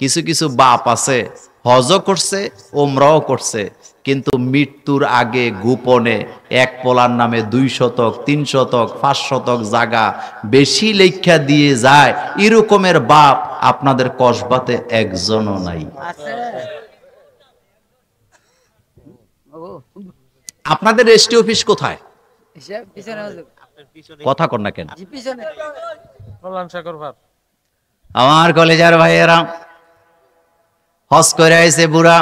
কিছু কিছু বাপ আছে হজও করছে ওমরাও করছে, কিন্তু মৃত্যুর আগে গোপনে এক পোলার নামে 2 শতক 3 শতক 5 শতক জায়গা বেশি লেখা দিয়ে যায়। এরকমের বাপ আপনাদের কসবাতে একজনও নাই। আপনাদের রেজিস্ট্রি অফিস কোথায়? কথা কর না কেন? আমার কলেজার ভাইয়েরা হজ করে আইছে বুড়া,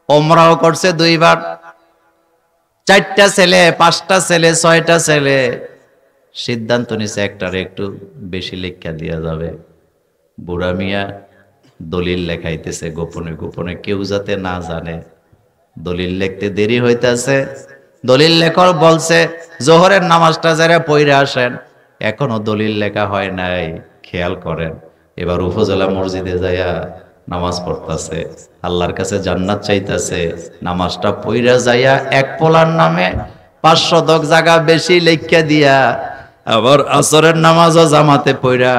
ওমরাও করছে 2 বার, 4টা ছেলে 5টা ছেলে 6টা ছেলে, সিদ্ধান্ত নিছে একটার একটু বেশি লেখা দেওয়া যাবে। বুড়া মিয়া দলিল লেখাইতেছে গোপনে গোপনে, কেউ যাতে না জানে। দলিল লিখতে দেরি হইতেছে, দলিল লেখক বলছে জোহরের নামাজটা যারা পড়ে আসেন, এখনো দলিল লেখা হয় নাই। খেয়াল করেন, এবার উপজেলা মসজিদে যাইয়া নামাজ পড়তেছে, আল্লাহর কাছে জান্নাত চাইতেছে, নামাজটা পইরা যাইয়া এক পোলার নামে 5 শতক জায়গা বেশি লেখা দিয়া আবার আসরের নামাজও জামাতে পইরা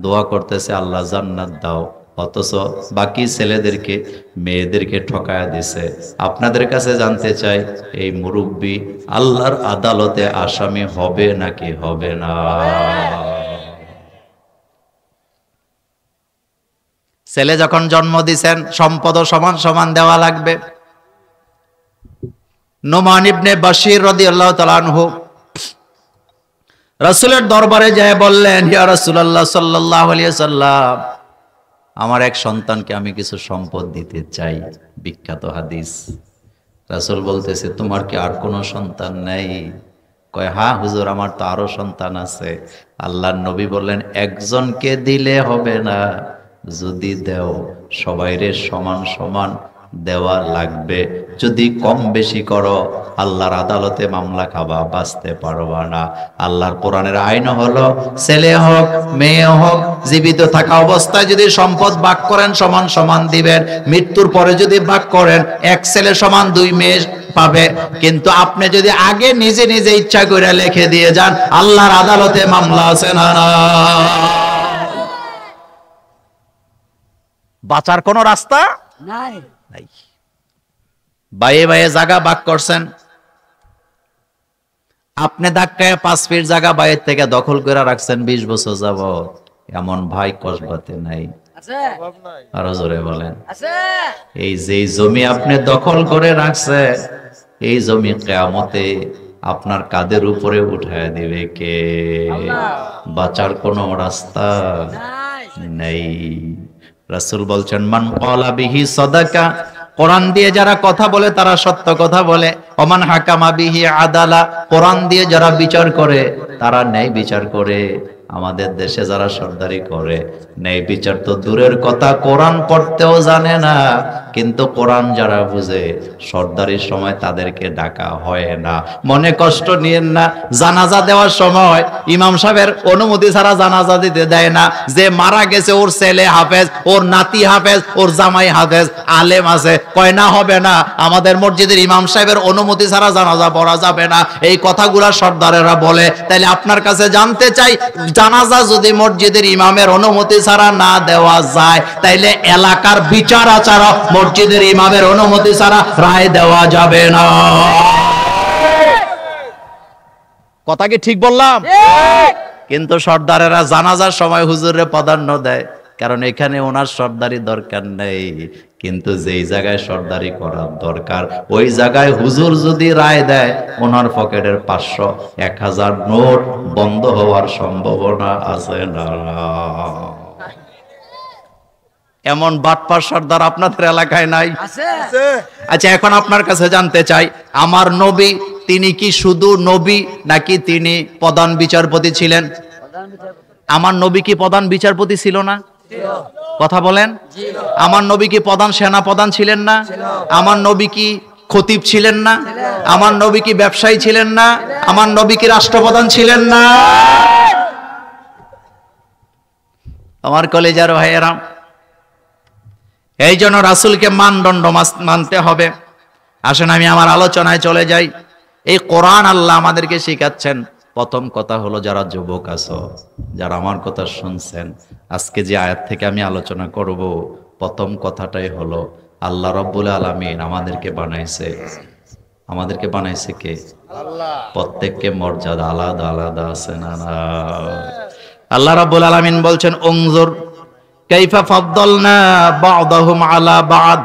দোয়া করতেছে আল্লাহ জান্নাত দাও, অথচ বাকি ছেলেদেরকে মেয়েদেরকে ঠকায়া দিছে। আপনাদের কাছে জানতে চাই, এই মুরব্বি আল্লাহর আদালতে আসামি হবে নাকি হবে না? ছেলে যখন জন্ম দিছেন সম্পদ সমান সমান দেওয়া লাগবে। নোমান ইবনে বাশির রাদিয়াল্লাহু তাআলা আনহু রাসূলের দরবারে যায় বললেন, ইয়া রাসূলুল্লাহ সাল্লাল্লাহু আলাইহি ওয়াসাল্লাম, আমার এক সন্তানকে আমি কিছু সম্পদ দিতে চাই। বিখ্যাত হাদিস। রাসূল বলতেছে, তোমার কি আর কোনো সন্তান নেই? কয়, হ্যাঁ হুজুর, আমার তো আরো সন্তান আছে। আল্লাহর নবী বললেন, একজনকে দিলে হবে না, যদি দেও সবাইরে সমান সমান দেওয়া লাগবে। যদি কম বেশি করো আল্লাহর আদালতে মামলা খাবা, বাঁচতে পারবা না। আল্লাহর কোরআনের আইন হলো, ছেলে হোক মেয়ে হোক জীবিত থাকা অবস্থায় যদি সম্পদ ভাগ করেন সমান সমান দিবেন, মৃত্যুর পরে যদি ভাগ করেন 1 ছেলে সমান 2 মেয়ে পাবে। কিন্তু আপনি যদি আগে নিজে নিজে ইচ্ছা করে লিখে দিয়ে যান, আল্লাহর আদালতে মামলা আছে না? বাঁচার কোন রাস্তা নাই। বাইয়ে বাইয়ে জায়গা ভাগ করছেন, আপনি ধাক্কায় 5 ফিট জায়গা বাইরের থেকে দখল করে রাখছেন 20 বছর যাবত। এমন ভাই কসবাতে নাই? আরো জোরে বলেন। এই যে জমি আপনি দখল করে রাখছে, এই জমি কিয়ামতে আপনার কাঁধের উপরে উঠায় দিবে কে? বাঁচার কোনো রাস্তা নেই। রাসূল বলছেন, মান ক্বালা বিহি সাদাকা, কোরআন দিয়ে যারা কথা বলে তারা সত্য কথা বলে। ওমান হাকামা বিহি আদালা, কোরআন দিয়ে যারা বিচার করে তারা ন্যায় বিচার করে। আমাদের দেশে যারা সরদারি করে, ন্যায় বিচার তো দূরের কথা, কোরআন পড়তেও জানে না। কিন্তু কোরআন যারা বুঝে, সরদারির সময় তাদেরকে ডাকা হয় না। মনে কষ্ট নিয়েন না, জানাজা দেওয়ার সময় ইমাম সাহেবের অনুমতি ছাড়া জানাজা দিতে দেয় না। যে মারা গেছে ওর ছেলে হাফেজ, ওর নাতি হাফেজ, ওর জামাই হাফেজ, আলেম আছে, কয় না হবে না, আমাদের মসজিদের ইমাম সাহেবের অনুমতি ছাড়া জানাজা পড়া যাবে না। এই কথাগুলা সরদারেরা বলে। তাইলে আপনার কাছে জানতে চাই, জানাজা যদি মসজিদের ইমামের অনুমতি ছাড়া না দেওয়া যায়, তাইলে এলাকার বিচার আচার মসজিদের ইমামের অনুমতি ছাড়া রায় দেওয়া যাবে না। কথা কি ঠিক বললাম? কিন্তু সরদারেরা জানাজার সময় হুজুরে প্রাধান্য দেয়, কারণ এখানে ওনার সরদারি দরকার নেই। কিন্তু যেই জায়গায় সরদারি করার দরকার, ওই জায়গায় হুজুর যদি রায় দেয়, ওনার পকেটের 500 1000 নোট বন্ধ হওয়ার সম্ভাবনা আছে না? এমন বাটপার সর্দার আপনাদের এলাকায় নাই? আচ্ছা, এখন আপনার কাছে জানতে চাই, আমার নবী তিনি কি শুধু নবী নাকি তিনি প্রধান বিচারপতি ছিলেন? আমার নবী কি প্রধান বিচারপতি ছিল না? কথা বলেন। আমার নবী কি প্রধান সেনা প্রধান ছিলেন না? আমার নবী কি খতিব ছিলেন না? আমার নবী কি ব্যবসায়ী ছিলেন না? আমার নবী কি রাষ্ট্রপ্রধান ছিলেন না? আমার কলেজার ভাইয়েরা, এই জন্য রাসূলকে মানদণ্ড মানতে হবে। আসেন আমি আমার আলোচনায় চলে যাই। এই কোরআন আল্লাহ আমাদেরকে শেখাচ্ছেন। প্রথম কথা হলো, যারা যুবক আছো, যারা আমার কথা শুনছেন, আজকে যে আয়াত থেকে আমি আলোচনা করব, প্রথম কথাটাই হলো আল্লাহ রাব্বুল আলামিন আমাদেরকে বানাইছে কে? আল্লাহ। প্রত্যেককে মর্যাদা আলাদা আলাদা আছে না? আল্লাহ রাব্বুল আলামিন বলছেন উনজুর কাইফা ফাদ্দালনা বা'দাহুম আলা বা'দ।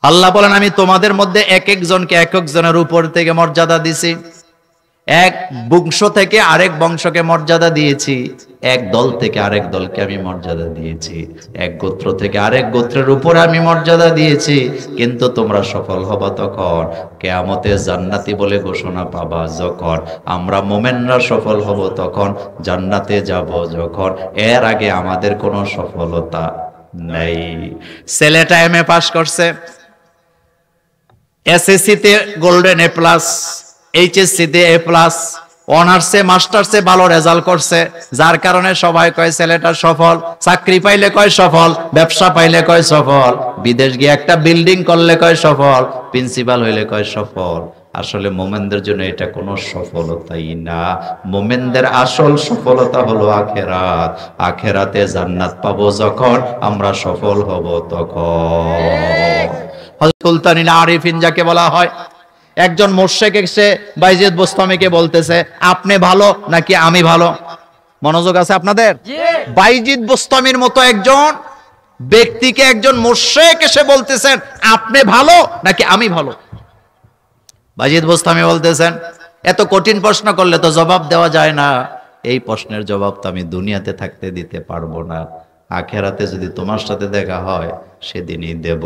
আল্লাহ বলেন আমি তোমাদের মধ্যে এক একজনকে এক একজনের উপর থেকে মর্যাদা দিছি। এক বংশ থেকে আরেক বংশকে মর্যাদা দিয়েছি, এক দল থেকে আরেক দলকে আমি মর্যাদা দিয়েছি, এক গোত্র থেকে আরেক গোত্রের উপরে আমি মর্যাদা দিয়েছি। কিন্তু তোমরা সফল হবা তখন, কিয়ামতে জান্নাতি বলে ঘোষণা পাবা যখন, আমরা মুমিনরা সফল হব তখন, জান্নাতে যাব যখন। এর আগে আমাদের কোনো সফলতা নেই। ছেলেটা এমএ পাস করছে, এসএসসি তে গোল্ডেন এ প্লাস, এইচএসসি তে এ প্লাস, অনার্সে মাস্টার্সে ভালো রেজাল্ট করছে, যার কারণে সবাই কয় ছেলেটা সফল। চাকরি পাইলে কয় সফল, ব্যবসা পাইলে কয় সফল, বিদেশ গিয়ে একটা বিল্ডিং করলে কয় সফল, প্রিন্সিপাল হইলে কয় সফল। আসলে মোমেনদের জন্য এটা কোনো সফলতাই না। মোমেনদের আসল সফলতা হলো আখেরাত। আখেরাতে জান্নাত পাবো যখন, আমরা সফল হব তখন। হযরত সুলতানুল আরিফিন যাকে বলা হয়, একজন মুশরিক এসে বাইজিদ বোস্তামীকে বলতেছে আপনি ভালো নাকি আমি ভালো? মনোযোগ আছে আপনাদের? বাইজিদ বোস্তামীর মতো একজন ব্যক্তিকে একজন মুশরিক এসে বলতেছেন আপনি ভালো নাকি আমি ভালো? বাইজিদ বোস্তামী বলতেছেন এত কঠিন প্রশ্ন করলে তো জবাব দেওয়া যায় না। এই প্রশ্নের জবাব তো আমি দুনিয়াতে থাকতে দিতে পারবো না, আখেরাতে যদি তোমার সাথে দেখা হয় সেদিনই দেব।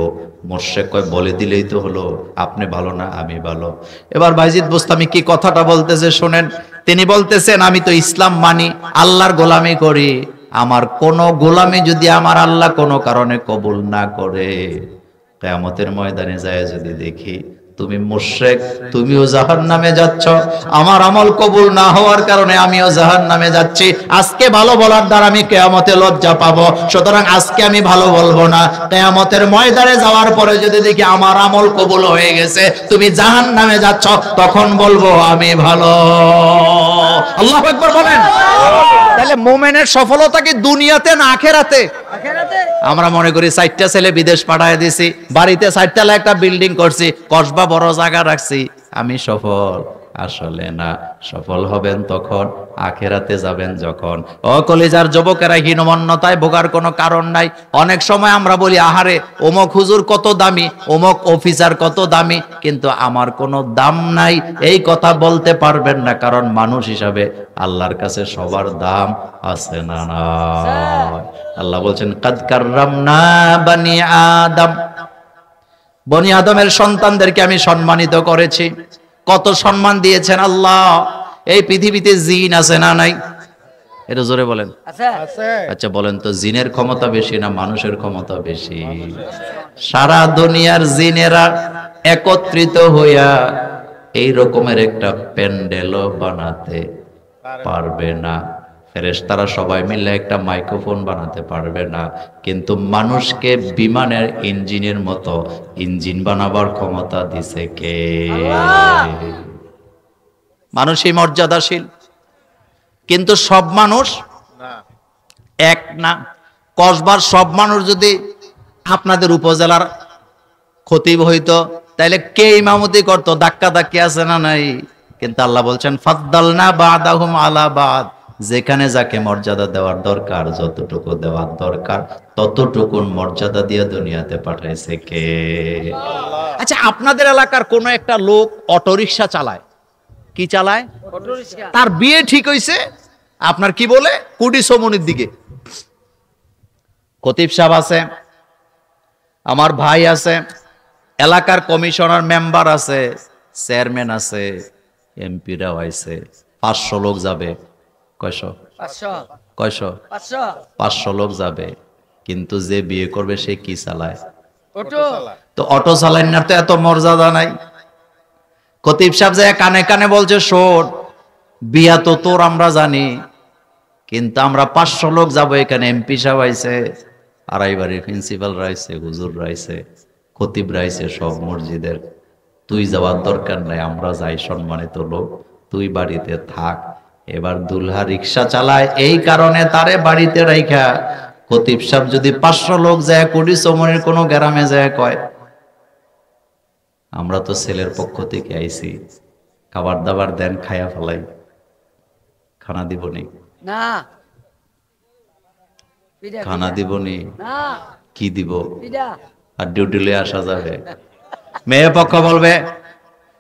মুশরিক কয় বলে দিলেই তো হলো, আপনি ভালো না আমি ভালো। এবার বাইজিদ বোস্তামী কি কথাটা বলতেছে শোনেন। তিনি বলতেছেন আমি তো ইসলাম মানি, আল্লাহর গোলামি করি, আমার কোন গোলামি যদি আমার আল্লাহ কোনো কারণে কবুল না করে, কিয়ামতের ময়দানে যায় যদি দেখি তুমি মুশরিক, তুমিও জাহান্নামে যাচ্ছ, আমার আমল কবুল না হওয়ার কারণে আমিও জাহান্নামে যাচ্ছি, আজকে ভালো বলার দ্বারা আমি কিয়ামতে লজ্জা পাবো, সুতরাং আজকে আমি ভালো বলবো না। কিয়ামতের ময়দানে যাওয়ার পরে যদি দেখি আমার আমল কবুল হয়ে গেছে, তুমি জাহান্নামে যাচ্ছ, তখন বলবো আমি ভালো। আল্লাহু আকবার বলেন। তাহলে মুমিনের সফলতা কি দুনিয়াতে না আখেরাতে? আমরা মনে করি 4টা ছেলে বিদেশ পাঠায় দিছি, বাড়িতে 4তলা একটা বিল্ডিং করছি, কসবা বড় জায়গা রাখছি, আমি সফল। আসলে না, সফল হবেন তখন আখেরাতে যাবেন যখন। ও কলিজার যুবকেরা, হীনমন্যতায় ভোগার কোনো কারণ নাই। অনেক সময় আমরা বলি আহারে অমুক হুজুর কত দামি, অমুক অফিসার কত দামি, কিন্তু আমার কোনো দাম নাই এই কথা বলতে পারবেন না, কারণ মানুষ হিসাবে আল্লাহর কাছে সবার দাম আছে না? আল্লাহ বলছেন কাদ কাররামনা বানি আদম, বনি আদমের সন্তানদেরকে আমি সম্মানিত করেছি। কত সম্মান দিয়েছেন আল্লাহ। এই পৃথিবীতে জিন আছে না নাই? এটা জোরে বলেন। আচ্ছা বলেন তো, জিনের ক্ষমতা বেশি না মানুষের ক্ষমতা বেশি? সারা দুনিয়ার জিনেরা একত্রিত হইয়া এই রকমের একটা প্যান্ডেলও বানাতে পারবে না। ফেরেশতারা সবাই মিলে একটা মাইক্রোফোন বানাতে পারবে না, কিন্তু মানুষকে বিমানের ইঞ্জিনের মতো ইঞ্জিন বানাবার ক্ষমতা দিছে কে? মানুষই মর্যাদাশীল, কিন্তু সব মানুষ এক না। কসবার সব মানুষ যদি আপনাদের উপজেলার খতিব হইতো, তাইলে কে ইমামতি করতো? ধাক্কা ধাক্কি আছে না নাই? কিন্তু আল্লাহ বলছেন ফাদ্দালনা বা'দাহুম আলা বা'দ, যেখানে যাকে মর্যাদা দেওয়ার দরকার, যতটুকু দেওয়ার দরকার ততটুকু মর্যাদা দিয়ে দুনিয়াতে পাঠাইছে কে? আচ্ছা, আপনাদের এলাকার কোন একটা লোক অটোরিকশা চালায়, কি চালায়? অটোরিকশা। তার বিয়ে ঠিক হইছে, আপনার কি বলে কুটি সমনির দিকে খতিব সাহেব আছে, আমার ভাই আছে, এলাকার কমিশনার মেম্বার আছে, চেয়ারম্যান আছে, এমপিরাও আছে, 500 লোক যাবে। কয়শো? 500 লোক যাবে, কিন্তু যে বিয়ে করবে সে কি চালায়? অটো। তো অটো চালায় না, তো এত মর্যাদা নাই। খতিব সাহেব যায় কানে কানে বলছে শোন, বিয়া তো তোর আমরা জানি, কিন্তু আমরা 500 লোক যাবো, এখানে এমপি সাহেব আইছে, আড়াইবাড়ির প্রিন্সিপাল রাইছে, হুজুর রাইছে, খতিব রাইছে সব মসজিদের, তুই যাওয়ার দরকার নাই, আমরা যাই, সম্মানিত লোক, তুই বাড়িতে থাক। এবার দুলহা রিক্সা চালায়, এই কারণে তারে বাড়িতে রাইখা খতিব সাহেব যদি 500 লোক যায় কোটি চমনের কোন গ্রামে যায় কয় আমরা তো ছেলের পক্ষ থেকে আইছি, খাবার দাবার দেন, খায়া ফেলাই, খানা দিবনি না, খানা দিবনি না, কি দিব, পিঠা। আর ডিউটি লয়ে আসা যাবে। মেয়ে পক্ষ বলবে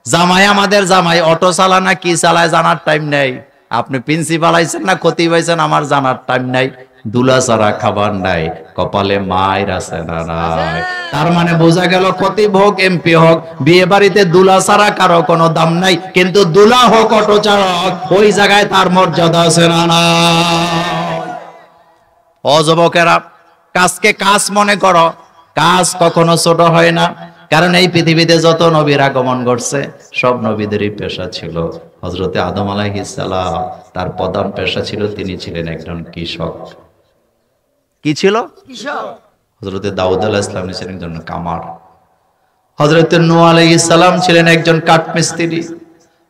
জামাই আমাদের জামাই অটো চালায় না কি চালায় জানার টাইম নেই, আপনি প্রিন্সিপাল আইছেন না খতিব আইছেন আমার জানার টাইম নাই, দুলা ছাড়া খাবার নাই, কপালে মায়ের আছে না নাই। তার মানে বোঝা গেল খতিব হোক এমপি হোক বিয়ে বাড়িতে দুলা ছাড়া কারো কোনো দাম নাই, কিন্তু দুলা হোক অটো চালক ওই জায়গায় তার মর্যাদা আছে না নাই। ও যুবকেরা, কাজকে কাজ মনে করো, কাজ কখনো ছোট হয় না। কারণ এই পৃথিবীতে যত নবীর আগমন ঘটছে সব নবীদেরই পেশা ছিল। হযরতে আদম আলাইহিস সালাম তার প্রধান পেশা ছিল, তিনি ছিলেন একজন কৃষক। কি ছিল? কৃষক। হযরতে দাউদ আলাইহিস সালাম ছিলেন একজন কামার। হযরতে নূহ আলাইহিস সালাম ছিলেন একজন কাঠমিস্ত্রি।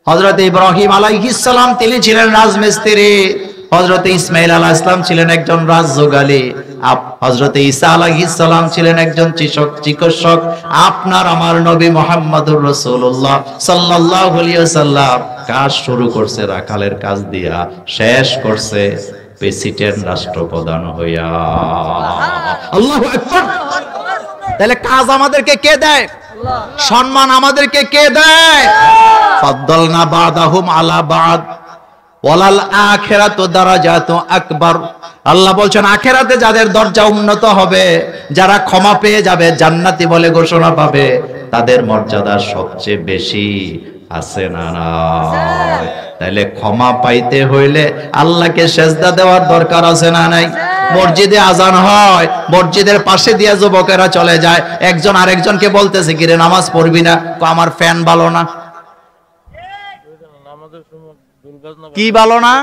হযরতে ইব্রাহিম আলাইহিস সালাম তিনি ছিলেন রাজমিস্ত্রি। হযরতে ইসমাঈল আলাইহিস সালাম ছিলেন একজন রাজযোগালী। হযরতে ঈসা আলাইহিস সালাম ছিলেন একজন চিকিৎসক। আপনার আমার নবী মুহাম্মদুর রাসূলুল্লাহ সাল্লাল্লাহু আলাইহি ওয়াসাল্লাম কাজ শুরু করছে রাখালের কাজ দিয়া, শেষ করছে প্রেসিডেন্ট রাষ্ট্রপ্রধান হইয়া। আল্লাহু আকবার। তাহলে কাজ আমাদেরকে কে দেয়? সম্মান আমাদেরকে কে দেয়? ফাদ্দালনা বাদাহুম আলা বাদ ওয়ালাল আখিরাতু দারাজাতু আকবার। আল্লাহ বলছেন আখিরাতে যাদের দরজা উন্নত হবে, যারা ক্ষমা পেয়ে যাবে, জান্নাতি বলে ঘোষণা পাবে, তাদের মর্যাদা সবচেয়ে বেশি আছে না নাই? তাহলে ক্ষমা পাইতে হইলে আল্লাহকে সেজদা দেওয়ার দরকার আছে না নাই? মসজিদে আজান হয়, মসজিদের পাশে দিয়ে যুবকেরা চলে যায়, একজন আরেকজনকে বলতেছে কিরে নামাজ পড়বি না? আমার ফ্যান ভালো না। কি ভালো না?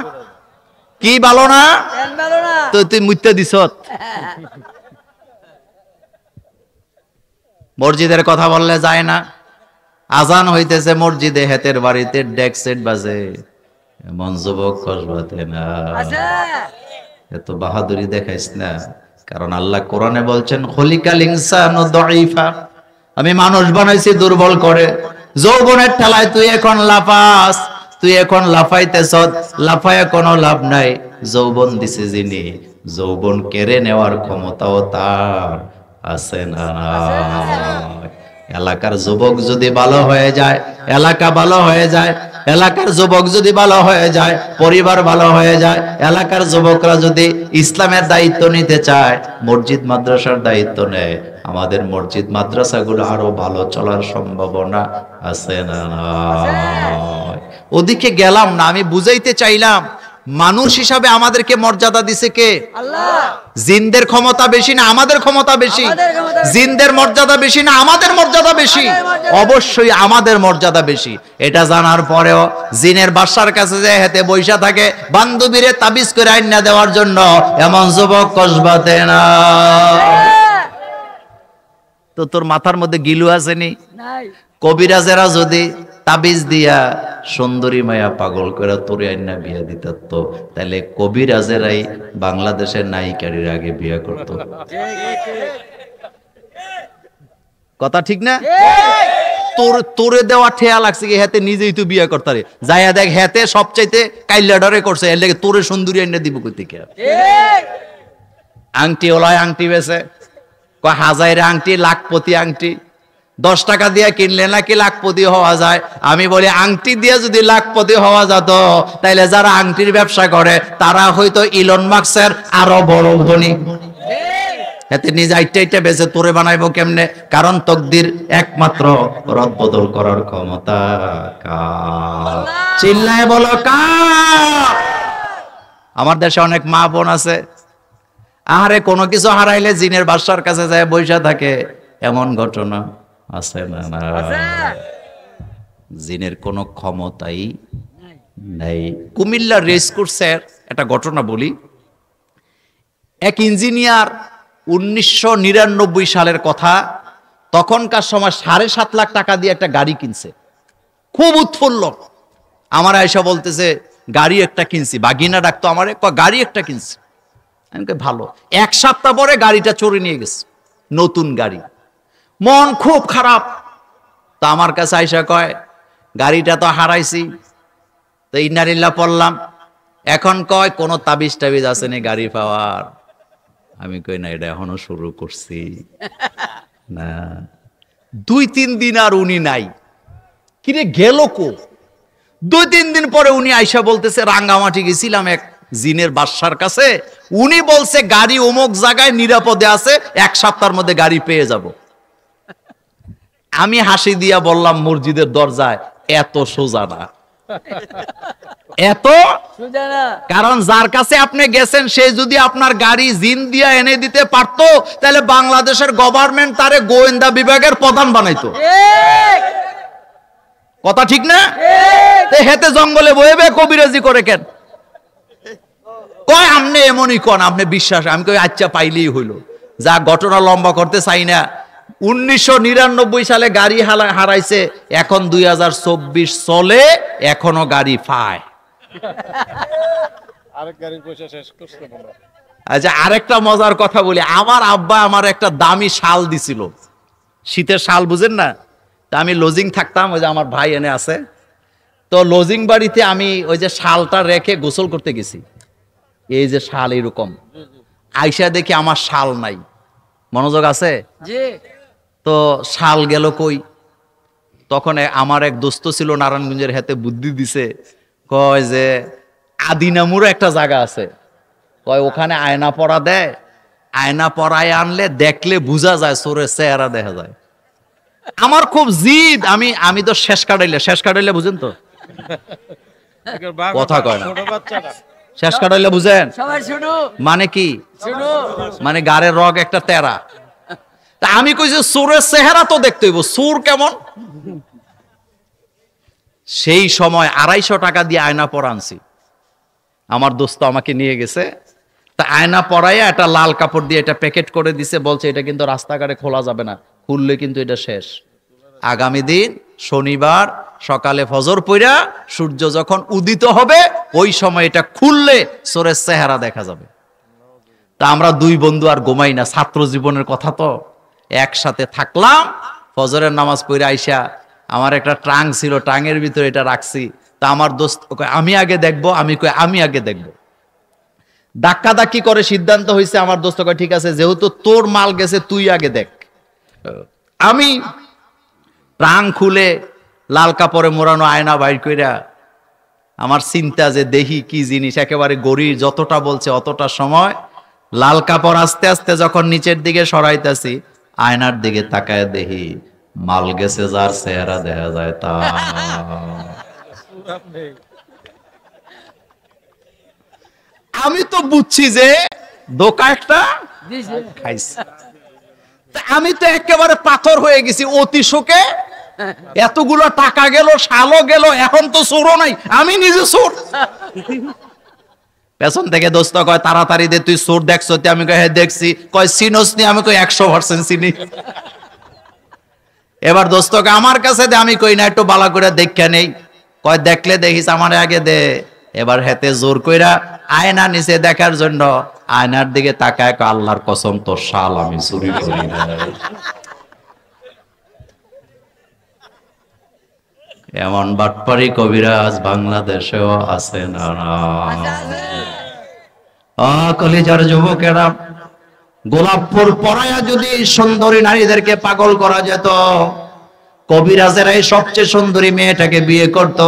কি ভালো না? তো তুই মুইতে দিছ। মসজিদের কথা বললে যায় না। আজান হইতেছে মসজিদে, হেতের বাড়িতে ডেক সেট বাজে, এমন যুবক কসবাতে না। এত বাহাদুরি দেখাইস না, কারণ আল্লাহ কোরআনে বলছেন খলিকাল ইনসানু দাঈফা, আমি মানুষ বানাইছি দুর্বল করে। যৌবনের ঠেলায় তুই এখন লাফাস, তুই এখন লাফাইতেছ, লাফায় কোনো লাভ নাই। যৌবন দিছে যিনি, যৌবন কেড়ে নেওয়ার ক্ষমতাও তার আছে না নাই? এলাকার যুবক যদি ভালো হয়ে যায়, এলাকা ভালো হয়ে যায়। এলাকার যুবক যদি ভালো হয়ে যায়, পরিবার ভালো হয়ে যায়। এলাকার যুবকরা যদি ইসলামের দায়িত্ব নিতে চায়, মসজিদ মাদ্রাসার দায়িত্ব নেয়, আমাদের মসজিদ মাদ্রাসাগুলো আরো ভালো চলার সম্ভাবনা আছে না নাই? ওদিকে গেলাম না, আমি বুঝাইতে চাইলাম মানুষ হিসাবে আমাদেরকে মর্যাদা দিছে কে? আল্লাহ। জিনদের ক্ষমতা বেশি না আমাদের ক্ষমতা বেশি? জিনদের মর্যাদা বেশি না আমাদের মর্যাদা বেশি? অবশ্যই আমাদের মর্যাদা বেশি। এটা জানার পরেও জিনের বাদশার কাছে যে হেতে বৈশা থাকে বান্ধবীরে তাবিজ করে আইনা দেওয়ার জন্য, এমন যুবক কসবাতে না। তো তোর মাথার মধ্যে গিলু আসেনি? কবিরাজেরা যদি তাবিজ দিয়া সুন্দরী মায়া পাগল করে তোরে আইনা বিয়া দিত, তাহলে কবিরাজেরাই বাংলাদেশের নায়িকারির আগে বিয়া করত। কথা ঠিক না? তোরে দেওয়া ঠেয়া লাগছে কি হেতে নিজেই তো বিয়া করতারে, যাইয়া দেখ হেতে সবচাইতে কাইলাডারে করছে, এর লাগে তোরে সুন্দরী আইনা দিব কই থেকে? আংটি ওলায় আংটি বেছে, হাজারে আংটি, লাখপতি আংটি। 10 টাকা দিয়ে কিনলে নাকি লাখপতি হওয়া যায়। আমি বলি আংটি দিয়ে যদি লাখপতি হওয়া যেত, তাইলে যারা আংটির ব্যবসা করে তারা হয়তো ইলন মাস্কের আরো বড় ধনী। এতে নিজে আইটা বেঁচে তোরে বানাইবো কেমনে? কারণ তকদির একমাত্র রদ বদল করার ক্ষমতা কার? চিল্লায় বলো কার? আমার দেশে অনেক মা বোন আছে, আহারে কোনো কিছু হারাইলে জিনের বাদশার কাছে যায় বৈশা থাকে, এমন ঘটনা আছে না না? জিনের কোনো ক্ষমতাই নাই। কুমিল্লার রেসকোর্সের একটা ঘটনা বলি। এক ইঞ্জিনিয়ার 1999 সালের কথা, তখনকার সময় 7.5 লাখ টাকা দিয়ে একটা গাড়ি কিনছে, খুব উৎফুল্ল। আমার আয়সা বলতেছে গাড়ি একটা কিনছি, বাগিনা ডাকতো আমারে, গাড়ি একটা কিনছি। আমি কই ভালো। 1 সপ্তাহ পরে গাড়িটা চুরি নিয়ে গেছে, নতুন গাড়ি। মন খুব খারাপ। তো আমার কাছে আইসা কয় গাড়িটা তো হারাইছি, তো ইন্নালিল্লাহ পড়লাম। এখন কয় কোন তাবিজ টাবিজ আছে নি গাড়ি পাওয়ার? আমি কই না, এটা এখনো শুরু করছি না। 2-3 দিন আর উনি নাই। কিরে গেল কো? 2-3 দিন পরে উনি আইসা বলতেছে রাঙ্গামাটি গেছিলাম এক জিনের বাদশার কাছে, উনি বলছে গাড়ি অমুক জায়গায় নিরাপদে আছে, 1 সপ্তাহের মধ্যে গাড়ি পেয়ে যাব। আমি হাসি দিয়া বললাম মসজিদের দরজায়, এত সোজা না, এত সোজা না। কারণ যার কাছে আপনি গেছেন সে যদি আপনার গাড়ি জিন দিয়া এনে দিতে পারতো, তাহলে বাংলাদেশের গভর্নমেন্ট তারে গোয়েন্দা বিভাগের প্রধান বানাইতো। কথা ঠিক না? হেতে জঙ্গলে বইবে কবিরাজি করে কেন? কয় আমনে এমনই কোন, আপনি বিশ্বাস? আমি কই আচ্ছা পাইলেই হইল। যা ঘটনা লম্বা করতে চাই না, 1999 সালে গাড়ি হারাইছে, এখন 2024 চলে, এখনো গাড়ি পায়। আচ্ছা আরেকটা মজার কথা বলি, আমার আব্বা আমার একটা দামি শাল দিছিল, শীতের শাল বুঝেন না? তা আমি লজিং থাকতাম, ওই যে আমার ভাই এনে আছে, তো লজিং বাড়িতে আমি ওই যে শালটা রেখে গোসল করতে গেছি। এই যে শাল এরকম, আইসা দেখি আমার শাল নাই। মনোযোগ আছে? তো শাল গেল কই? তখন আমার এক দোস্ত ছিল নারায়ণগঞ্জের, হাতে বুদ্ধি দিছে, কয় যে আদিনামুর একটা জায়গা আছে, কয় ওখানে আয়না পরা দেয়, আয়না পরায় আনলে দেখলে বোঝা যায়, চোরের চেহারা দেখা যায়। আমার খুব জিদ, আমি তো শেষ কাটাইলে বুঝেন তো? কথা কয় না, শেষ কাটাইলে বুঝেন মানে কি? মানে গাড়ের রগ একটা তেরা। তা আমি কইছি চোরের চেহারা তো দেখতে হইব, চোর কেমন। সেই সময় 250 টাকা দিয়ে আয়না পরা আনছি। আমার দোস্ত আমাকে নিয়ে গেছে, তা আয়না পরাইয়া একটা লাল কাপড় দিয়ে এটা প্যাকেট করে দিছে, বলছে এটা কিন্তু রাস্তাঘাটে খোলা যাবে না, খুললে কিন্তু এটা শেষ। আগামী দিন শনিবার সকালে ফজর পইরা সূর্য যখন উদিত হবে, ওই সময় এটা খুললে চোরের চেহারা দেখা যাবে। তা আমরা 2 বন্ধু আর ঘুমাই না, ছাত্র জীবনের কথা তো, একসাথে থাকলাম। ফজরের নামাজ পড়ে আইসা আমার একটা ট্রাঙ্ক ছিল, ট্রাঙ্কের ভিতরে এটা রাখছি। তা আমার দোস্ত আমি আগে দেখবো, আমি আগে দেখবো। ধাক্কাধাক্কি করে সিদ্ধান্ত হয়েছে, আমার দোস্ত কয় ঠিক আছে, যেহেতু তোর মাল গেছে তুই আগে দেখ। আমি ট্রাঙ্ক খুলে লাল কাপড়ে মোড়ানো আয়না বাইর কইরা আমার চিন্তা যে দেখি কি জিনিস, একেবারে গড়ির যতটা বলছে অতটা সময় লাল কাপড় আস্তে আস্তে যখন নিচের দিকে সরাইতেছি, আয়নার দিকে তাকায় দেখি মাল গেছে, যার চেহারা দেখা যায় তা। আমি তো বুঝছি যে ধোকা একটা খাইছে। আমি তো একেবারে পাথর হয়ে গেছি অতি শোকে। এতগুলো টাকা গেল, শালও গেল, এখন তো চোরও নাই, আমি নিজে চোর। পেছন থেকে দোস্ত কয় তাড়াতাড়ি দে, তুই চোর দেখছ? আমি কই হ্যাঁ দেখছি। কয় চিনোস নি? আমি কই 100% চিনি। এবার দোস্ত কয় আমার কাছে দে। আমি কই না, একটু বালা করে দেখা নেই। কয় দেখলে দেখিস, আমার আগে দে। এবার হেতে জোর কইরা আয়না নিচে দেখার জন্য আয়নার দিকে তাকায়, আল্লাহর কসম তোর শাল আমি চুরি করি না। এমন বাটপারি কবিরাজ বাংলাদেশেও আছে না? কলিজার যুবকেরা, গোলাপপুর পরায়া যদি সুন্দরী নারীদেরকে পাগল করা যেত, কবিরাজেরাই সবচেয়ে সুন্দরী মেয়েটাকে বিয়ে করত।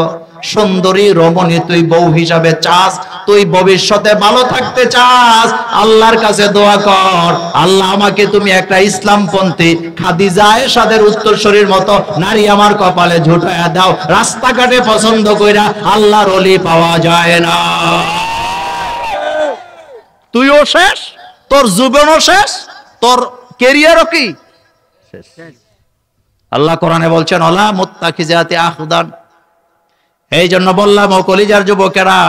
সুন্দরী রমণী তুই বউ হিসাবে চাস, তুই ভবিষ্যতে ভালো থাকতে চাস, আল্লাহর কাছে দোয়া কর, আল্লাহ আমাকে তুমি একটা ইসলামপন্থী খাদিজা আয়েশাদের উত্তরসূরির মতো নারী আমার কপালে ঝুটায়া দাও। রাস্তাঘাটে পছন্দ কইরা আল্লাহর ওলি পাওয়া যায় না। তুইও শেষ, তোর জীবনও শেষ, তোর ক্যারিয়ারও কি শেষ। আল্লাহ কোরআনে বলছেন ওলা মুত্তাখিজাতি আখদান। এই জন্য বললাম ও কলিজার যুবকেরা,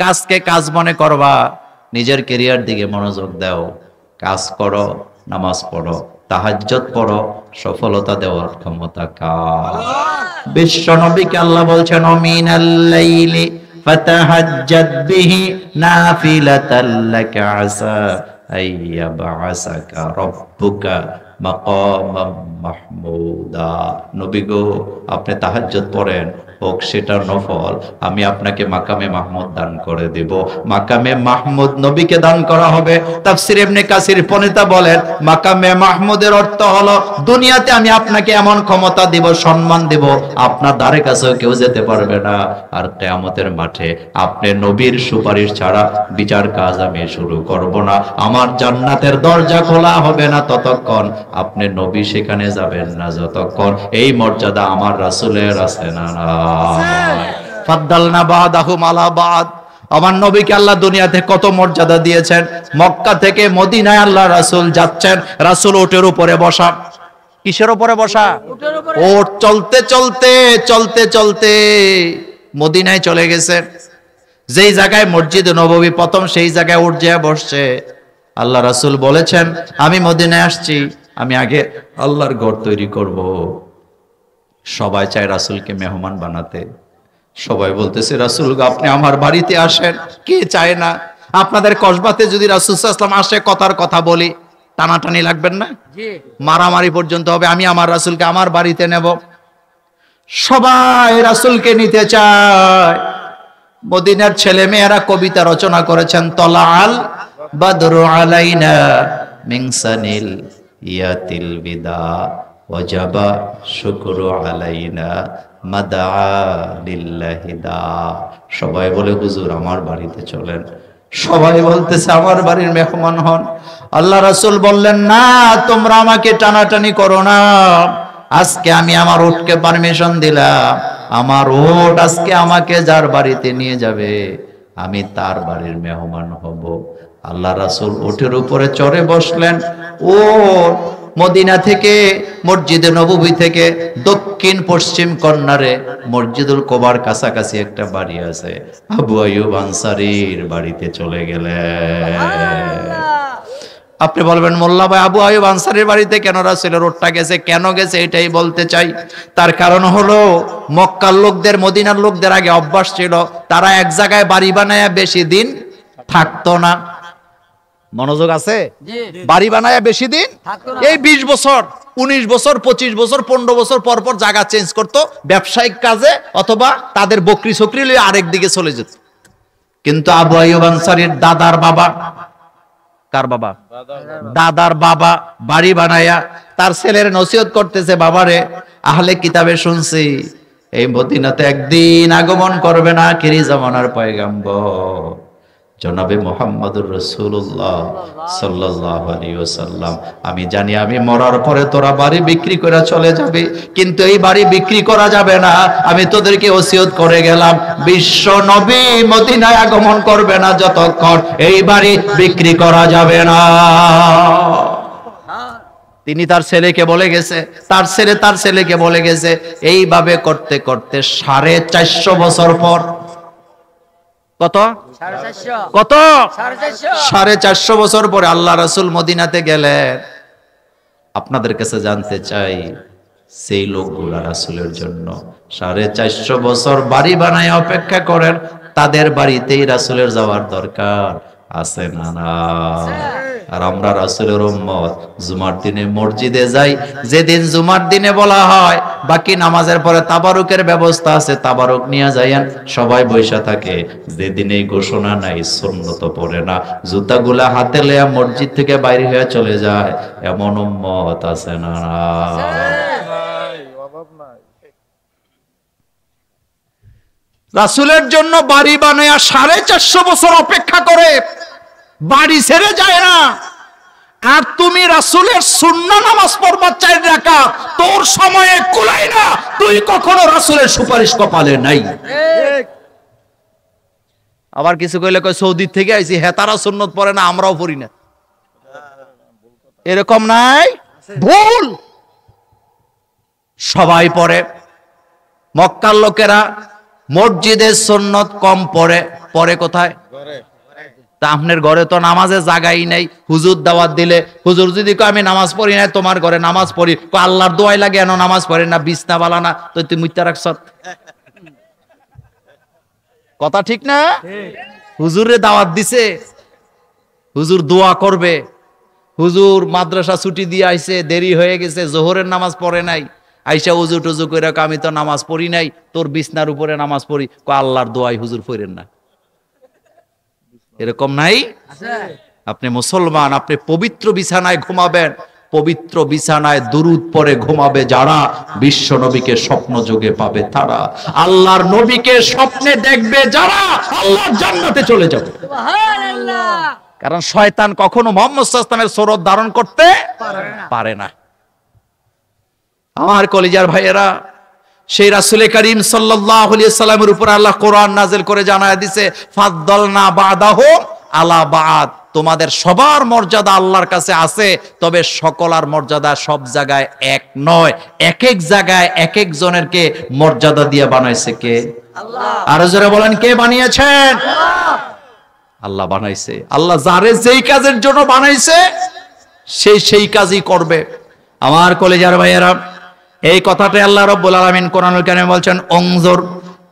কাজকে কাজ মনে করবা, নিজের ক্যারিয়ার দিকে মনোযোগ দাও, কাজ করো, নামাজ পড়ো, তাহাজ্জুদ পড়ো, সফলতা দেওয়ার ক্ষমতা কার? বিশ্ব নবীকে আল্লাহ বলছেন মিনাল লাইলি ফাতাহাজ্জাদ বিহি নাফিলাতাল লাকা আসা আইয়াবআসাকা রাব্বুকা মাকামাম মাহমুদা। নবী গো, আপনি তাহাজ্জুদ পড়েন, হোক সেটা নফল, আমি আপনাকে মাকামে মাহমুদ দান করে দেব। মাকামে মাহমুদ নবীকে দান করা হবে। তাফসীর ইবনে কাসির প্রণেতা বলেন, মাকামে মাহমুদের অর্থ হলো দুনিয়াতে আমি আপনাকে এমন ক্ষমতা দেব, সম্মান দেব, আপনার দ্বারে কাছেও কেউ যেতে পারবে না। আর কিয়ামতের মাঠে আপনি নবীর সুপারিশ ছাড়া বিচার কাজ আমি শুরু করব না। আমার জান্নাতের দরজা খোলা হবে না ততক্ষণ, আপনি নবী সেখানে যাবেন না যতক্ষণ। এই মর্যাদা আমার রাসূলের আছে না? ফাদ্দালনা বাদাহুম আলা বাদ। আমার নবীকে আল্লাহ দুনিয়াতে কত মর্যাদা দিয়েছেন। মক্কা থেকে মদিনায় আল্লাহ রাসূল যাচ্ছেন, রাসূল ওটের উপরে বসা। কিসের উপরে বসা? ওট। চলতে চলতে চলতে চলতে মদিনায় চলে গেছে। যেই জায়গায় মসজিদ নববী প্রথম, সেই জায়গায় উঠ যেয়ে বসছে। আল্লাহ রাসূল বলেছেন, আমি মদিনায় আসছি, আমি আগে আল্লাহর ঘর তৈরি করব। সবাই চায় রাসূলকে মেহমান বানাতে। সবাই বলতেছে, রাসূল আপনি আমার বাড়িতে আসেন। কে চায় না? আপনাদের কসবাতে যদি রাসূল সাল্লাল্লাহু আলাইহি ওয়াসাল্লাম আসে, কথার কথা বলি, টানাটানি লাগবেন না? মারামারি পর্যন্ত হবে। আমি আমার রাসূলকে আমার বাড়িতে নেব। সবাই রাসূলকে নিতে চায়। মদিনার ছেলে মেয়েরা কবিতা রচনা করেছেন, তলাআল বাদরু আলাইনা মিন সানিল ইয়াতিল বিদা ওয়াজাবা শুকরু আলাইনা মাদা লিল্লাহি দা। সবাই বলে, হুজুর আমার বাড়িতে চলেন। সবাই বলতেছে আমার বাড়ির মেহমান হন। আল্লাহ রাসূল বললেন, না, তোমরা আমাকে টানাটানি করো না। আজকে আমি আমার উটকে পারমিশন দিলাম, আমার উট আজকে আমাকে যার বাড়িতে নিয়ে যাবে আমি তার বাড়ির মেহমান হব। আল্লাহ রাসূল উটের উপরে চড়ে বসলেন। ও মদিনা থেকে, মসজিদে নববী থেকে দক্ষিণ পশ্চিম কর্নারে মসজিদুল কুবার কাছাকাছি একটা বাড়ি আছে, আবু আইয়ুব আনসারীর বাড়িতে চলে গেলেন। আপনি বলবেন, মোল্লা ভাই আবু আইয়ুব আনসারীর বাড়িতে কেন রাসূলের রোডটা গেছে, কেন গেছে, এটাই বলতে চাই। তার কারণ হলো, মক্কার লোকদের, মদিনার লোকদের আগে অভ্যাস ছিল, তারা এক জায়গায় বাড়ি বানায় বেশি দিন থাকতো না। মনোযোগ আছে? বাড়ি বানায় বেশি দিন, এই 20 বছর 19 বছর 25 বছর 15 বছর পর পর জায়গা চেঞ্জ করতো, ব্যবসায়িক কাজে অথবা তাদের বকরি চকরি লিয়ে আরেক দিকে চলে যেত। কিন্তু আবু আইয়ুব আনসারীর দাদার বাবা, কার বাবা? দাদার বাবা বাড়ি বানায়া তার ছেলের নসিহত করতেছে, বাবারে আহলে কিতাবে শুনছি এই মদিনাতে একদিন আগমন করবে না আখিরি জামানার পয়গম্বর জনাবে মুহাম্মদুর রাসূলুল্লাহ সাল্লাল্লাহু আলাইহি ওয়াসাল্লাম। আমি জানি আমি মরার পরে তোরা বাড়ি বিক্রি করে চলে যাবে, কিন্তু এই বাড়ি বিক্রি করা যাবে না। আমি তোদেরকে ওসিয়ত করে গেলাম, বিশ্ব নবী মদিনায় আগমন করবে না যতক্ষণ এই বাড়ি বিক্রি করা যাবে না। তিনি তার ছেলেকে বলে গেছে, তার ছেলে তার ছেলেকে বলে গেছে। এইভাবে করতে করতে 450 বছর পর, কত? 450 বছর পরে আল্লাহ রাসূল মদিনাতে গেলেন। আপনাদের কাছে জানতে চাই, সেই লোকগুলা রাসূলের জন্য 450 বছর বাড়ি বানায় অপেক্ষা করেন, তাদের বাড়িতেই রাসূলের যাওয়ার দরকার আছে না? না। আর আমরা রাসূলের উম্মত জুমার দিনে মসজিদে যাই। যেদিন জুমার দিনে বলা হয় বাকি নামাজের পরে তাবারুকের ব্যবস্থা আছে, তাবারুক নিয়ে যাইয়েন, সবাই বৈশা থাকে। যেদিন এই ঘোষণা নাই, সুন্নত পড়ে না, জুতাগুলা হাতে লইয়া মসজিদ থেকে বাইরে হয়ে চলে যায়, এমন উম্মত আছে না? রাসূলের জন্য বাড়ি বানায়া 450 বছর অপেক্ষা করে, বাড়ি ছেড়ে যায় না। আর তুমি রাসূলের সুন্নাহ নামাজ পড়বা 4 রাকাত, তোর সময়ে কুলাই না, তুই কখনো রাসূলের সুপারিশ কপালে নাই। আবার কিছু কইলে কয় সৌদি থেকে আইছি, হ্যাঁ তারা সুন্নত পড়ে না, আমরাও পড়ি না, এরকম নাই, ভুল। সবাই পড়ে। মক্কার লোকেরা মসজিদের সুন্নত কম পড়ে, পড়ে কোথায়? তা আপনার ঘরে তো নামাজের জায়গাই নাই। হুজুর দাওয়াত দিলে, হুজুর যদি কয় আমি নামাজ পড়ি না, তোমার ঘরে নামাজ পড়ি, আল্লাহর দোয়াই লাগে এনো নামাজ পড়ি না, বিছনা বালা না, তো তুই মুইতা রাখছ। কথা ঠিক না? হুজুরে দাওয়াত দিছে, হুজুর দোয়া করবে, হুজুর মাদ্রাসা ছুটি দিয়ে আইছে, দেরি হয়ে গেছে, জোহরের নামাজ পড়ে নাই, আইসা উজু টুজু করে আমি তো নামাজ পড়ি নাই, তোর বিছনার উপরে নামাজ পড়ি, আল্লাহর দোয়াই হুজুর পড়েন না। এরকম নাই? আপনি মুসলমান, আপনি পবিত্র বিছানায় ঘুমাবেন, পবিত্র বিছানায় দুরূদ পড়ে ঘুমাবে যারা, বিশ্ব নবীকে স্বপ্ন যোগে পাবে তারা, আল্লাহর নবীকে স্বপ্নে দেখবে যারা, আল্লাহর জান্নাতে চলে যাবে। সুবহানাল্লাহ। কারণ শয়তান কখনো মুহাম্মদ সাল্লাল্লাহু আলাইহি ওয়াসাল্লামের সুরত ধারণ করতে পারে না। আমার কলিজার ভাইয়েরা, সেই রাসূল করিম সাল্লাল্লাহু আলাইহি ওয়াসাল্লামের উপর আল্লাহ কোরআন নাযিল করে জানায় দিয়েছে, ফাদ্দালনা বা'দাহুম আলা বা'দ, তোমাদের সবার মর্যাদা আল্লাহর কাছে আছে, তবে সকলের মর্যাদা সব জায়গায় এক নয়, এক এক জায়গায় এক এক জনেরকে মর্যাদা দিয়ে বানাইছে কে? আল্লাহ। আর জোরে বলেন, কে বানিয়েছেন? আল্লাহ। আল্লাহ বানাইছে। আল্লাহ যারে যেই কাজের জন্য বানাইছে সেই কাজই করবে। আমার কলিজার ভাইয়েরা, এই কথাটাই আল্লাহ রাব্বুল আলামিন কোরআনুল কারীমে বলছেন, উনজুর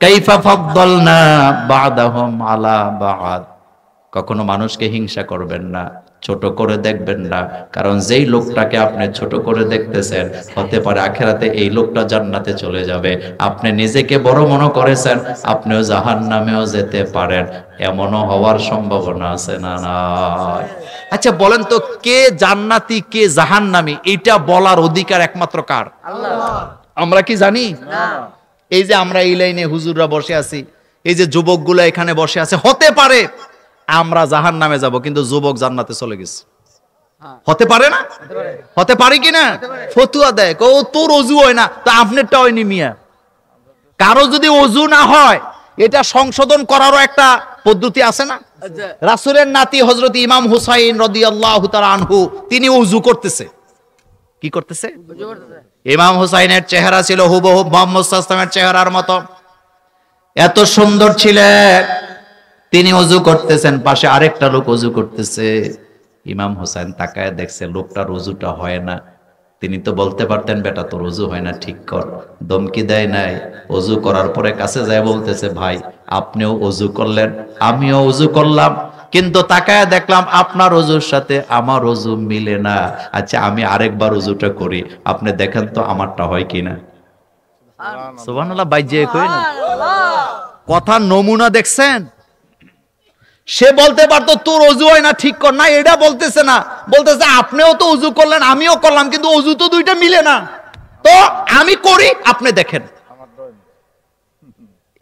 কাইফা ফাদ্দালনা বা'দাহুম আলা বা'দ। কখনো মানুষকে হিংসা করবেন না, ছোট করে দেখবেন না, কারণ যেই লোকটাকে আপনি ছোট করে দেখতেছেন, হতে পারে আখিরাতে এই লোকটা জান্নাতে চলে যাবে। আপনি নিজেকে বড় মনে করেছেন, আপনিও জাহান্নামেও যেতে পারেন, এমনও হওয়ার সম্ভাবনা আছে না নাই? আচ্ছা বলেন তো, কে জান্নাতি কে জাহান্নামী, এটা বলার অধিকার একমাত্র কার? আল্লাহ। আমরা কি জানি? না। এই যে আমরা এই লাইনে হুজুররা বসে আছি, এই যে যুবকগুলো এখানে বসে আছে, হতে পারে আমরা জাহান্নামে যাব, কিন্তু যুবক জান্নাতে চলে গেছে। হতে পারে না? হতে পারে কি না? ফতুয়া দেয়, ও তোর ওযু হয় না, তা আপনারটা হয়নি মিয়া। কারো যদি ওযু না হয়, এটা সংশোধন করারও একটা পদ্ধতি আছে না? রাসূলের নাতি হযরত ইমাম হুসাইন রাদিয়াল্লাহু তাআলা আনহু, তিনি ওযু করতেছে। কি করতেছে? ইমাম হুসাইনের চেহারা ছিল হুবহু মুহাম্মদ সাল্লাল্লাহু আলাইহি ওয়াসাল্লামের চেহারার মতো, এত সুন্দর ছিলেন। তিনি ওযু করতেছেন, পাশে আরেকটা লোক ওযু করতেছে। ইমাম হোসেন তাকায় দেখছে লোকটার ওযুটা হয় না। তিনি তো বলতে পারতেন, বেটা তোর ওযু হয় না, ঠিক কর। দমকি দেয় নাই, ওযু করার পরে কাছে যায় বলতেছে, ভাই আপনিও ওযু করলেন, আমিও ওযু করলাম, কিন্তু তাকায় দেখলাম আপনার ওযুর সাথে আমার ওযু মিলে না। আচ্ছা আমি আরেকবার ওযুটা করি, আপনি দেখেন তো আমারটা হয় কিনা। সুবহানাল্লাহ। ভাই যে কই না, কথার নমুনা দেখছেন? সে বলতে পারতো তোর ওযু হয় না, ঠিক কর, না এটা বলতেছে না, বলতেছে আপনিও তো ওযু করলেন আমিও করলাম, কিন্তু ওযু তো দুইটা মিলে না, তো আমি করি আপনি দেখেন।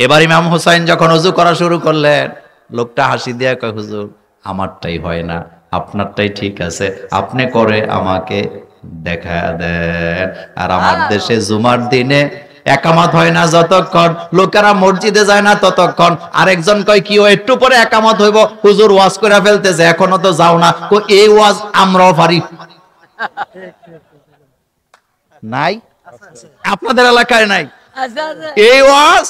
এবার ইমাম হোসেন যখন ওযু করা শুরু করলেন, লোকটা হাসি দিয়ে কয়, হুজুর আমারটাই হয় না, আপনারটাই ঠিক আছে, আপনি করে আমাকে দেখা দেন। আর আমার দেশে জুমার দিনে একামত হয় না যতক্ষণ, লোকেরা মসজিদে যায় না ততক্ষণ। আরেকজন কয় কি ও একটু পরে একামত হইব, হুজুর ওয়াজ করে ফেলতেছে, এখনো তো যাও না। এই ওয়াজ আমরাও পারি নাই? আপনাদের এলাকায় নাই এই ওয়াজ?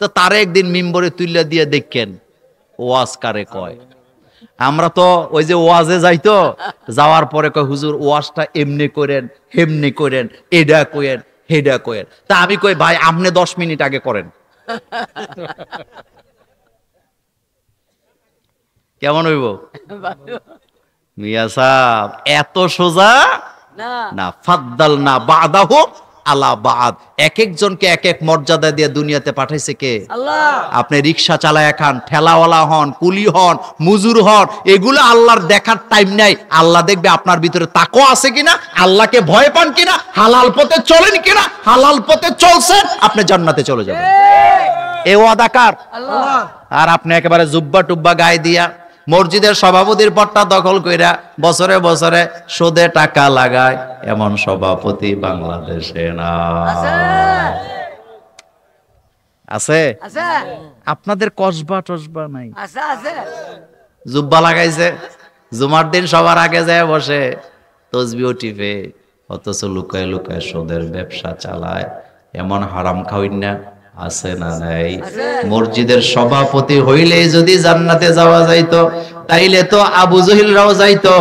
তো তার একদিন মিম্বরে তুইলা দিয়ে দেখেন ওয়াজ কারে কয়। আমরা তো ওই যে ওয়াজে যাইতো, যাওয়ার পরে কয় হুজুর ওয়াজটা এমনি করেন, হেমনি করেন, এডা কইেন, হেডা কয়েন। তা আমি কই ভাই আপনি 10 মিনিট আগে করেন। কেমন হইব মিয়া সাহেব? এত সোজা না। ফাদ্দালনা বা'দাহুম আলা বা'দ, এক একজনকে এক এক মর্যাদা দিয়ে দুনিয়াতে পাঠাইছে কে? আল্লাহ। আপনি রিকশা চালায় খান, ঠেলাওয়ালা হন, কুলি হন, মজুর হন, এগুলো আল্লাহর দেখার টাইম নাই। আল্লাহ দেখবে আপনার ভিতরে তাকওয়া আছে কিনা, আল্লাহকে ভয় পান কিনা, হালাল পথে চলেন কিনা। হালাল পথে চলছেন, আপনি জান্নাতে চলে যাবেন। এই ওয়াদা কার? আল্লাহ। আর আপনি একেবারে জুব্বা টুব্বা গায়ে দিয়া মসজিদের সভাপতির পদটা দখল কইরা বছরে বছরে সুদে টাকা লাগায়, এমন সভাপতি বাংলাদেশে না। আছে? আপনাদের কসবা টসবা নাই? জুব্বা লাগাইছে, জুমার দিন সবার আগে যায় বসে, তসবিহ টিপে, অথচ লুকায় লুকায় সুদের ব্যবসা চালায়। এমন হারাম খাওয়িন না, আছে না নাই? মসজিদের সভাপতি হইলেই যদি জান্নাতে যাওয়া যাইতো তাইলে তো আবু জহিলরাও যাইতো,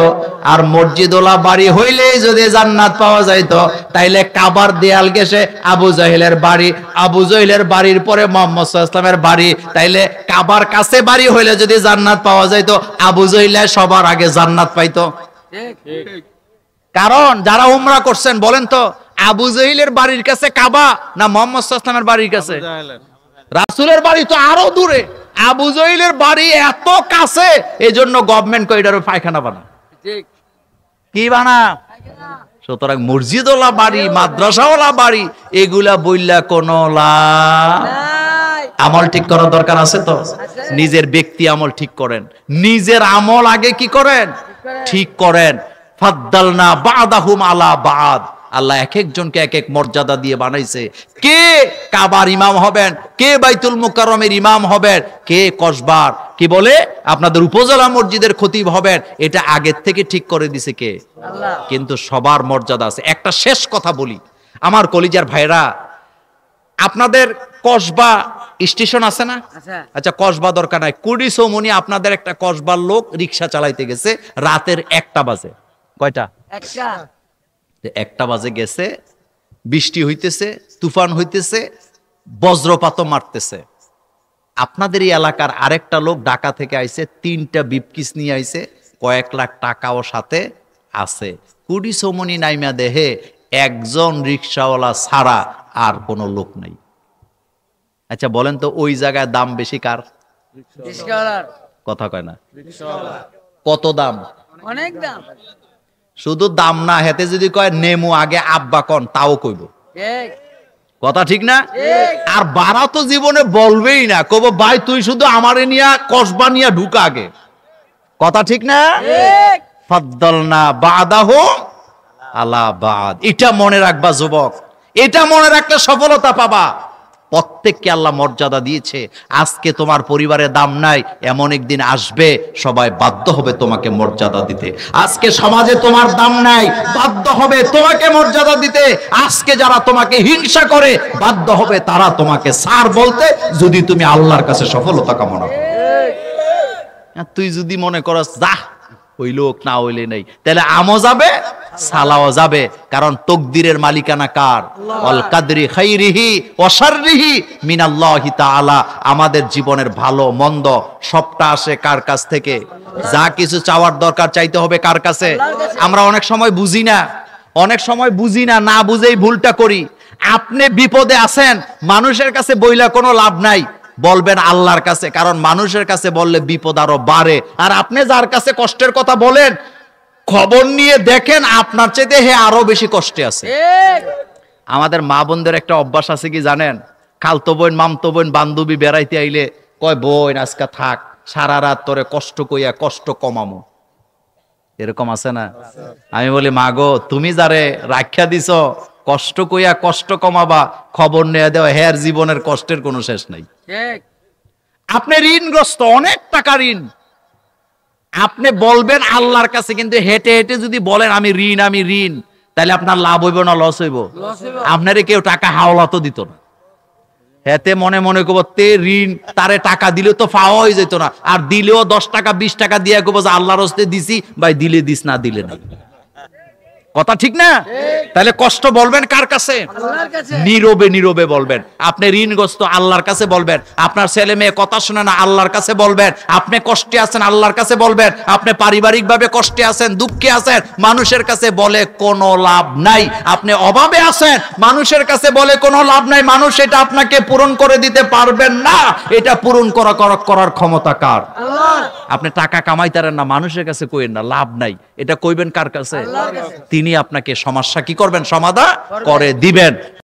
আর মসজিদওয়ালা বাড়ি হইলেই যদি জান্নাত পাওয়া যাইতো তাইলে কাবার দেয়াল গেছে আবু জহিলের বাড়ি, আবু জহিলের বাড়ির পরে মুহাম্মদ সাল্লাল্লাহু আলাইহি ওয়াসাল্লামের বাড়ি, তাইলে কাবার কাছে বাড়ি হইলে যদি জান্নাত পাওয়া যাইতো আবু জহিল সবার আগে জান্নাত পাইতো। কারণ যারা উমরা করছেন বলেন তো, আবু জহিলের বাড়ির কাছে কাবা না মুহাম্মদ সাল্লাল্লাহু আলাইহি ওয়াসাল্লামের বাড়ির কাছে? রাসূলের বাড়ি তো আরো দূরে, আবু জহিলের বাড়ি এত কাছে, এজন্য গভর্নমেন্ট করিডোরে পায়খানা বানা, কি বানা? সুতরাং মসজিদওয়ালা বাড়ি, মাদ্রাসাওয়ালা বাড়ি, এগুলা বইলা কোনো লাভ। আমল ঠিক করার দরকার আছে তো, নিজের ব্যক্তি আমল ঠিক করেন, নিজের আমল আগে কি করেন? ঠিক করেন। ফাদ্দালনা বাদাহুম আলা বাদ, আল্লাহ এক একজনকে এক এক মর্যাদা দিয়ে বানাইছে। কে কাবার ইমাম হবেন, কে বাইতুল মুকাররমের ইমাম হবেন, কে কসবার কি বলে আপনাদের উপজেলা মসজিদের খতিব হবেন, এটা আগের থেকে ঠিক করে দিছে কে? আল্লাহ। কিন্তু সবার মর্যাদা আছে। একটা শেষ কথা বলি আমার কলিজার ভাইরা, আপনাদের কসবা স্টেশন আছে না? আচ্ছা, কসবা দরকার নাই, কুড়ি সৌমনি আপনাদের একটা কসবার লোক রিক্সা চালাইতে গেছে রাতের 1টা বাজে। কয়টা? 1টা বাজে গেছে, বৃষ্টি হইতেছে, তুফান হইতেছে, বজ্রপাত মারতেছে। আপনাদের এই এলাকার আরেকটা লোক ঢাকা থেকে আইছে, 3টা বিপকিস নিয়ে আইছে, কয়েক লাখ টাকাও সাথে আছে। কুড়ি সৌমনি নাইমা দেহে একজন রিক্সাওয়ালা ছাড়া আর কোনো লোক নাই। আচ্ছা বলেন তো, ওই জায়গায় দাম বেশি কার? রিক্সাওয়ালার। কথা কয় না? রিক্সাওয়ালা। কত দাম? অনেক দাম। শুধু দাম না, হেতে যদি কয় নেমু আগে আব্বা কন, তাও কইব। কথা ঠিক না? আর বাড়া তো জীবনে বলবেই না, কব ভাই তুই শুধু আমারে নিয়া কসবা নিয়া ঢুকা আগে। কথা ঠিক না? ফাদ্দালনা বাদাহুম আলা বাদ। এটা মনে রাখবা যুবক, এটা মনে রাখলে সফলতা পাবা। প্রত্যেককে আল্লাহ মর্যাদা দিয়েছে। আজকে তোমার পরিবারে দাম নাই, এমন একদিন আসবে সবাই বাধ্য হবে তোমাকে মর্যাদা দিতে। আজকে সমাজে তোমার দাম নাই, বাধ্য হবে তোমাকে মর্যাদা দিতে। আজকে যারা তোমাকে হিংসা করে বাধ্য হবে তারা তোমাকে স্যার বলতে, যদি তুমি আল্লাহর কাছে সফলতা কামনা করো। তুই যদি মনে করস যা ওই লোক না হইলে নেই, তাহলে আমও যাবে সালাও যাবে। কারণ তকদিরের মালিকানা কার? আল কাদরি খাইরিহি ওয়া শাররিহি মিনাল্লাহি তাআলা। আমাদের জীবনের ভালো মন্দ সবটা আসে কার কাছ থেকে? যা কিছু চাওয়ার দরকার চাইতে হবে কার কাছে? আমরা অনেক সময় বুঝি না, অনেক সময় বুঝি না, না বুঝেই ভুলটা করি। আপনি বিপদে আছেন, মানুষের কাছে বইলা কোনো লাভ নাই, বলবেন আল্লাহর কাছে। কারণ মানুষের কাছে বললে বিপদ আরো বাড়ে। আর আপনি যার কাছে কষ্টের কথা বলেন, খবর নিয়ে দেখেন আপনার চাইতে হে আরো বেশি কষ্টে আছে। আমাদের মা বোনদের একটা অভ্যাস আছে কি জানেন? খালতো বোন, মামতো বোন, বান্ধবী বেড়াইতে আইলে কয় বোন আজকে থাক, সারা রাত তোরে কষ্ট কইয়া কষ্ট কমামো। এরকম আছে না? আমি বলি মা গো, তুমি যারে রাখিয়া দিছ কষ্ট কইয়া কষ্ট কমাবা, খবর নিয়ে দেওয়া, হের জীবনের কষ্টের কোনো শেষ নাই। আপনি ঋণগ্রস্ত, অনেক টাকা ঋণ, আপনি বলবেন আল্লাহর কাছে, কিন্তু হেঁটে হেঁটে যদি বলেন আমি ঋণ আমি ঋণ, তাহলে আপনার লাভ হইব না লস হইব? আপনারে কেউ টাকা হাওলা তো দিত না। হেতে মনে মনে করবো তে ঋণ, তারে টাকা দিলে তো পাওয়া হয়ে যেত না, আর দিলেও 10 টাকা 20 টাকা দিয়ে করবো যে আল্লাহর হস্তে দিছি, ভাই দিলে দিস না দিলে না। কথা ঠিক না? তাহলে কষ্ট বলবেন কার কাছে? নীরবে নীরবে বলবেন। আপনি ঋণগ্রস্ত, আল্লাহর কাছে বলবেন। আপনার ছেলে মেয়ে কথা শুনে না, আল্লাহর কাছে বলবেন। আপনি কষ্টে আছেন, আল্লাহর কাছে বলবেন। আপনি পারিবারিক ভাবে কষ্টে আছেন, দুঃখে আছেন, মানুষের কাছে বলে কোনো লাভ নাই। আপনি অভাবে আছেন, মানুষের কাছে বলে কোনো লাভ নাই। মানুষ এটা আপনাকে পূরণ করে দিতে পারবেন না। এটা পূরণ করার ক্ষমতা কার? আল্লাহর। আপনি টাকা কামাইতারেন না, মানুষের কাছে কইেন না, লাভ নাই। এটা কইবেন কার কাছে? তিনি আপনাকে সমস্যা কি করবেন? সমাধান করে দিবেন।